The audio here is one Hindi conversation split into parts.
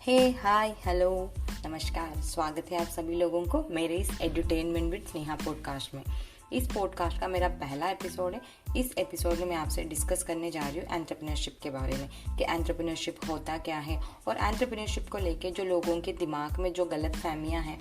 हे हाय हेलो नमस्कार। स्वागत है आप सभी लोगों को मेरे इस एडुटेनमेंट विद स्नेहा पॉडकास्ट में। इस पॉडकास्ट का मेरा पहला एपिसोड है। इस एपिसोड में मैं आपसे डिस्कस करने जा रही हूँ एंटरप्रेन्योरशिप के बारे में कि एंटरप्रेन्योरशिप होता क्या है और एंटरप्रेन्योरशिप को लेके जो लोगों के दिमाग में जो गलत फहमियाँ हैं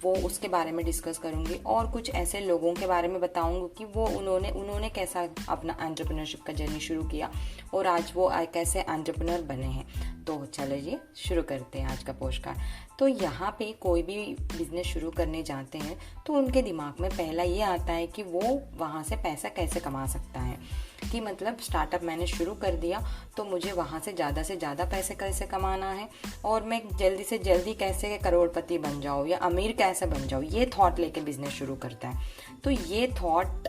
वो उसके बारे में डिस्कस करूँगी और कुछ ऐसे लोगों के बारे में बताऊँगी कि वो उन्होंने कैसा अपना एंटरप्रेन्योरशिप का जर्नी शुरू किया और आज वो कैसे एंटरप्रेन्योर बने हैं। तो चलिए शुरू करते हैं आज का पॉडकास्ट। तो यहाँ पे कोई भी बिजनेस शुरू करने जाते हैं तो उनके दिमाग में पहला ये आता है कि वो वहाँ से पैसा कैसे कमा सकता है, कि मतलब स्टार्टअप मैंने शुरू कर दिया तो मुझे वहाँ से ज़्यादा पैसे कैसे कमाना है और मैं जल्दी से जल्दी कैसे करोड़पति बन जाऊँ या अमीर कैसे बन जाऊँ, ये थॉट लेके बिजनेस शुरू करता है। तो ये थॉट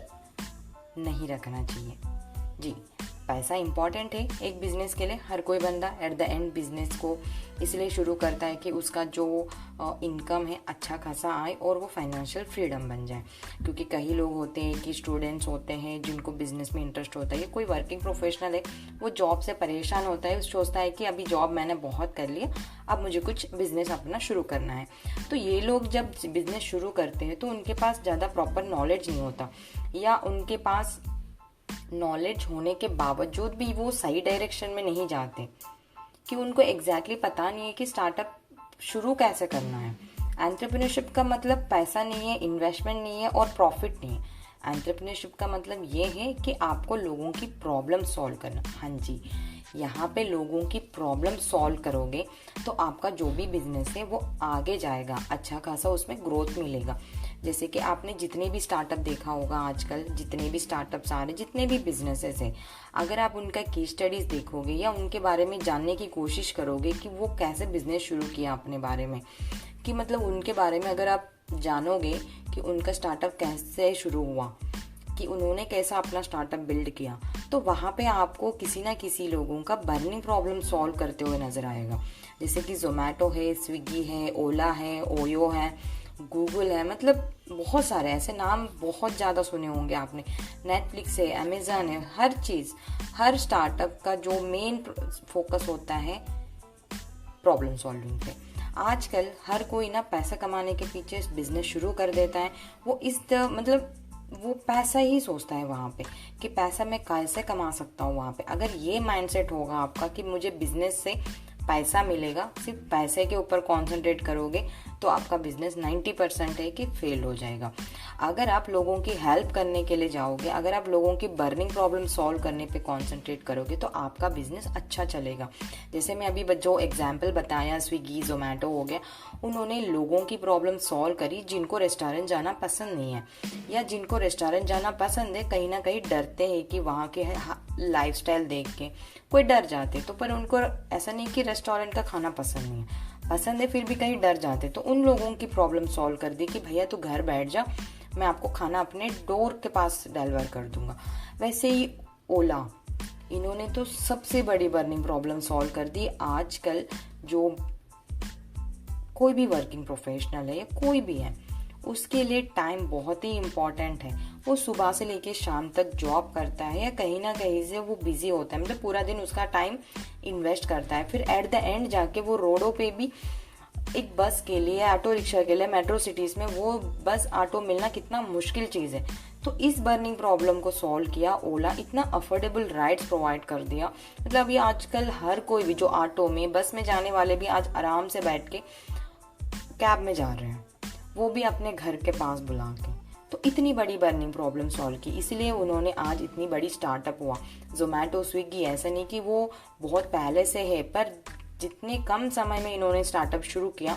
नहीं रखना चाहिए जी। पैसा इंपॉर्टेंट है एक बिजनेस के लिए। हर कोई बंदा एट द एंड बिजनेस को इसलिए शुरू करता है कि उसका जो इनकम है अच्छा खासा आए और वो फाइनेंशियल फ्रीडम बन जाए। क्योंकि कई लोग होते हैं कि स्टूडेंट्स होते हैं जिनको बिजनेस में इंटरेस्ट होता है, कोई वर्किंग प्रोफेशनल है वो जॉब से परेशान होता है, सोचता है कि अभी जॉब मैंने बहुत कर लिया, अब मुझे कुछ बिजनेस अपना शुरू करना है। तो ये लोग जब बिजनेस शुरू करते हैं तो उनके पास ज़्यादा प्रॉपर नॉलेज नहीं होता, या उनके पास नॉलेज होने के बावजूद भी वो सही डायरेक्शन में नहीं जाते, कि उनको एग्जैक्टली पता नहीं है कि स्टार्टअप शुरू कैसे करना है। एंटरप्रेन्योरशिप का मतलब पैसा नहीं है, इन्वेस्टमेंट नहीं है और प्रॉफिट नहीं है। एंटरप्रेन्योरशिप का मतलब ये है कि आपको लोगों की प्रॉब्लम सॉल्व करना। हाँ जी, यहाँ पे लोगों की प्रॉब्लम सॉल्व करोगे तो आपका जो भी बिजनेस है वो आगे जाएगा, अच्छा खासा उसमें ग्रोथ मिलेगा। जैसे कि आपने जितने भी स्टार्टअप देखा होगा आजकल, जितने भी स्टार्टअप्स आ रहे, जितने भी बिजनेसेस हैं, अगर आप उनका केस स्टडीज देखोगे या उनके बारे में जानने की कोशिश करोगे कि वो कैसे बिजनेस शुरू किया अपने बारे में, कि मतलब उनके बारे में अगर आप जानोगे कि उनका स्टार्टअप कैसे शुरू हुआ, कि उन्होंने कैसा अपना स्टार्टअप बिल्ड किया, तो वहाँ पे आपको किसी ना किसी लोगों का बर्निंग प्रॉब्लम सॉल्व करते हुए नजर आएगा। जैसे कि जोमेटो है, स्विगी है, ओला है, ओयो है, गूगल है, मतलब बहुत सारे ऐसे नाम बहुत ज़्यादा सुने होंगे आपने। नेटफ्लिक्स है, अमेज़न है, हर चीज़, हर स्टार्टअप का जो मेन फोकस होता है प्रॉब्लम सॉल्विंग पे। आजकल हर कोई ना पैसा कमाने के पीछे बिजनेस शुरू कर देता है। वो मतलब वो पैसा ही सोचता है वहाँ पे कि पैसा मैं कैसे कमा सकता हूँ। वहाँ पे अगर ये माइंडसेट होगा आपका कि मुझे बिजनेस से पैसा मिलेगा, सिर्फ पैसे के ऊपर कंसंट्रेट करोगे तो आपका बिजनेस 90% है कि फेल हो जाएगा। अगर आप लोगों की हेल्प करने के लिए जाओगे, अगर आप लोगों की बर्निंग प्रॉब्लम सॉल्व करने पे कंसंट्रेट करोगे तो आपका बिजनेस अच्छा चलेगा। जैसे मैं अभी जो एग्जांपल बताया, स्विगी जोमेटो हो गया, उन्होंने लोगों की प्रॉब्लम सॉल्व करी जिनको रेस्टोरेंट जाना पसंद नहीं है, या जिनको रेस्टोरेंट जाना पसंद है कहीं ना कहीं डरते हैं कि वहाँ के लाइफस्टाइल देख के कोई डर जाते, तो पर उनको ऐसा नहीं कि रेस्टोरेंट का खाना पसंद नहीं है, पसंद है फिर भी कहीं डर जाते, तो उन लोगों की प्रॉब्लम सॉल्व कर दी कि भैया तू घर बैठ जा, मैं आपको खाना अपने डोर के पास डिलीवर कर दूंगा। वैसे ही ओला, इन्होंने तो सबसे बड़ी बर्निंग प्रॉब्लम सॉल्व कर दी। आजकल जो कोई भी वर्किंग प्रोफेशनल है या कोई भी है, उसके लिए टाइम बहुत ही इम्पॉर्टेंट है। वो सुबह से लेके शाम तक जॉब करता है या कहीं ना कहीं से वो बिजी होता है, मतलब पूरा दिन उसका टाइम इन्वेस्ट करता है। फिर एट द एंड जाके वो रोडों पे भी एक बस के लिए, ऑटो रिक्शा के लिए, मेट्रो सिटीज में वो बस ऑटो मिलना कितना मुश्किल चीज़ है। तो इस बर्निंग प्रॉब्लम को सॉल्व किया ओला, इतना अफोर्डेबल राइड्स प्रोवाइड कर दिया। मतलब ये आजकल हर कोई भी जो ऑटो में, बस में जाने वाले भी आज आराम से बैठ के कैब में जा रहे हैं, वो भी अपने घर के पास बुला के। तो इतनी बड़ी बर्निंग प्रॉब्लम सॉल्व की, इसलिए उन्होंने आज इतनी बड़ी स्टार्टअप हुआ। जोमेटो, स्विगी, ऐसा नहीं कि वो बहुत पहले से है, पर जितने कम समय में इन्होंने स्टार्टअप शुरू किया,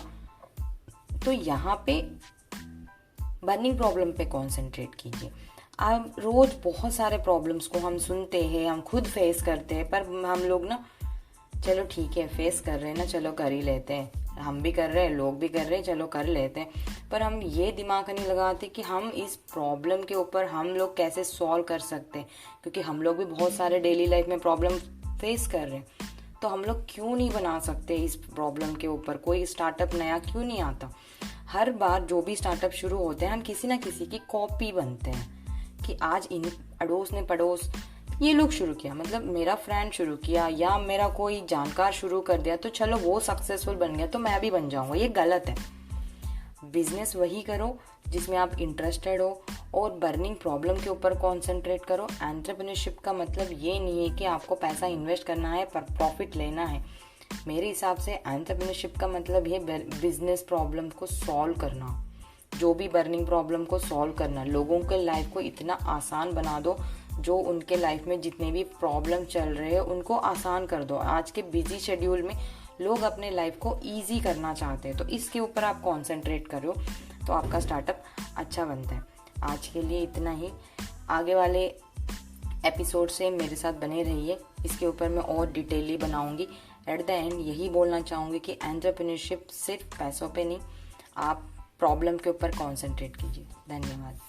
तो यहाँ पे बर्निंग प्रॉब्लम पे कंसंट्रेट कीजिए। अब रोज बहुत सारे प्रॉब्लम्स को हम सुनते हैं, हम खुद फेस करते हैं, पर हम लोग ना चलो ठीक है फेस कर रहे हैं ना, चलो कर ही लेते हैं, हम भी कर रहे हैं, लोग भी कर रहे हैं, चलो कर लेते हैं। पर हम ये दिमाग नहीं लगाते कि हम इस प्रॉब्लम के ऊपर हम लोग कैसे सॉल्व कर सकते हैं, क्योंकि हम लोग भी बहुत सारे डेली लाइफ में प्रॉब्लम फेस कर रहे हैं। तो हम लोग क्यों नहीं बना सकते इस प्रॉब्लम के ऊपर कोई स्टार्टअप नया, क्यों नहीं आता। हर बार जो भी स्टार्टअप शुरू होते हैं हम किसी ना किसी की कॉपी बनते हैं, कि आज इन अड़ोस ने पड़ोस ये लोग शुरू किया, मतलब मेरा फ्रेंड शुरू किया या मेरा कोई जानकार शुरू कर दिया तो चलो वो सक्सेसफुल बन गया तो मैं भी बन जाऊंगा, ये गलत है। बिजनेस वही करो जिसमें आप इंटरेस्टेड हो और बर्निंग प्रॉब्लम के ऊपर कॉन्सेंट्रेट करो। एंटरप्रेन्योरशिप का मतलब ये नहीं है कि आपको पैसा इन्वेस्ट करना है पर प्रॉफिट लेना है। मेरे हिसाब से एंटरप्रेन्योरशिप का मतलब ये बिजनेस प्रॉब्लम को सॉल्व करना, जो भी बर्निंग प्रॉब्लम को सॉल्व करना, लोगों के लाइफ को इतना आसान बना दो, जो उनके लाइफ में जितने भी प्रॉब्लम चल रहे हैं उनको आसान कर दो। आज के बिजी शेड्यूल में लोग अपने लाइफ को इजी करना चाहते हैं, तो इसके ऊपर आप कॉन्सेंट्रेट करो तो आपका स्टार्टअप अच्छा बनता है। आज के लिए इतना ही, आगे वाले एपिसोड से मेरे साथ बने रहिए, इसके ऊपर मैं और डिटेली बनाऊंगी। एट द एंड यही बोलना चाहूँगी कि एंटरप्रेन्योरशिप सिर्फ पैसों पे नहीं, आप प्रॉब्लम के ऊपर कॉन्सेंट्रेट कीजिए। धन्यवाद।